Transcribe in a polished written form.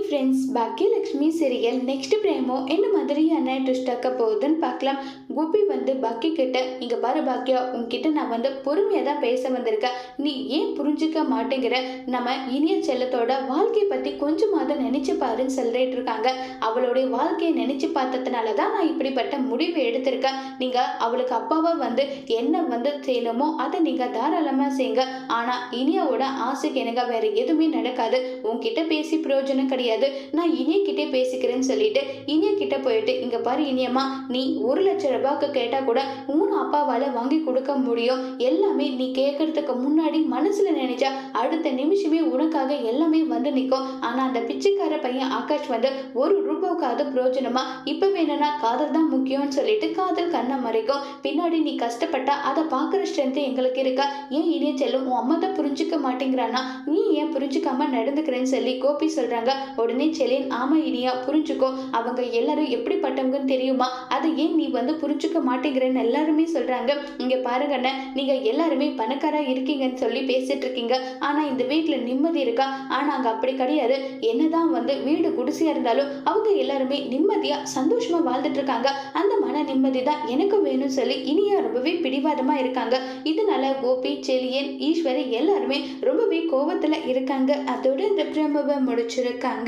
Friends, Baakiyalakshmi serial next promo என்ன மாதிரியான twist ஆக்க போகுதுன்னு பார்க்கலாம். கோபி பாக்கி கிட்ட, இங்க பாரு பாக்கியா, உன்கிட்ட நான் பொறுமையா தான் பேச வந்திருக்கேன். நீ ஏன் புரிஞ்சுக்க மாட்டேங்கிற? நம்ம இனிய செல்லத்தோட வாழ்க்கையை பத்தி கொஞ்சமாவது நினைச்சு பாருன்னு சொல்லிட்டு இருக்காங்க. அவளுடைய வாழ்க்கையை நினைச்சு பார்த்ததுனால தான் நான் இப்படிப்பட்ட முடிவை எடுத்திருக்கேன். நீங்க அவளுக்கு அப்பாவா என்ன செய்யணுமோ அதை நீங்க தாராளமா செய்யுங்க. ஆனா இனியாவோட ஆசைக்கு எனக்கு வேற எதுவுமே நடக்காது. உன்கிட்ட பேசி பிரயோஜனம் கிடையாது. நான் இனிய கிட்டே பேசிக்கிறேன்னு சொல்லிட்டு இனிய கிட்ட போயிட்டு, இங்க பாரு இனியம்மா, நீ 1,00,000 ரூபாய்க்கு கேட்டா கூட உன் அப்பாவால வாங்கி கொடுக்க முடியும். எல்லாமே நீ கேட்கறதுக்கு முன்னாடி மனசுல நினைச்சா அடுத்த நிமிஷமே உனக்காக எல்லாமே நிற்கும். ஆனா அந்த பிச்சைக்கார பையன் ஆகாஷ் 1 ரூபாய்க்காவது பிரயோஜனமா? இப்ப வேணும்னா காதல் தான் முக்கியம்னு சொல்லிட்டு காதல் கண்ணை மறைக்கும். பின்னாடி நீ கஷ்டப்பட்டா அதை பாக்குற ஸ்ட்ரென்த் எங்களுக்கு இருக்கா? ஏன் இனிய செல்லும் உன் அம்மா தான் புரிஞ்சுக்க மாட்டேங்கிறானா? நீ ஏன் புரிஞ்சுக்காம நடந்துக்கிறேன்னு சொல்லி கோபி சொல்றாங்க. உடனே செலின், ஆமா இனியா, புரிஞ்சுக்கோ, அவங்க எல்லாரும் எப்படிப்பட்டவங்கன்னு தெரியுமா? அதை ஏன் நீ புரிஞ்சுக்க மாட்டேங்கிறேன்னு எல்லாருமே சொல்றாங்க. இங்க பாருங்க அண்ணன், நீங்க எல்லாருமே பணக்காரா இருக்கீங்கன்னு சொல்லி பேசிட்டு இருக்கீங்க. ஆனா இந்த வீட்டுல நிம்மதி இருக்கா? ஆனா அங்க அப்படி கிடையாது. என்னதான் வீடு குடிசையா இருந்தாலும் அவங்க எல்லாருமே நிம்மதியா சந்தோஷமா வாழ்ந்துட்டு இருக்காங்க. அந்த மன நிம்மதி தான் எனக்கு வேணும்னு சொல்லி இனியா ரொம்பவே பிடிவாதமா இருக்காங்க. இதனால கோபி, செலியன், ஈஸ்வரி எல்லாருமே ரொம்பவே கோவத்துல இருக்காங்க. அதோட இந்த பிரமவை முடிச்சிருக்காங்க.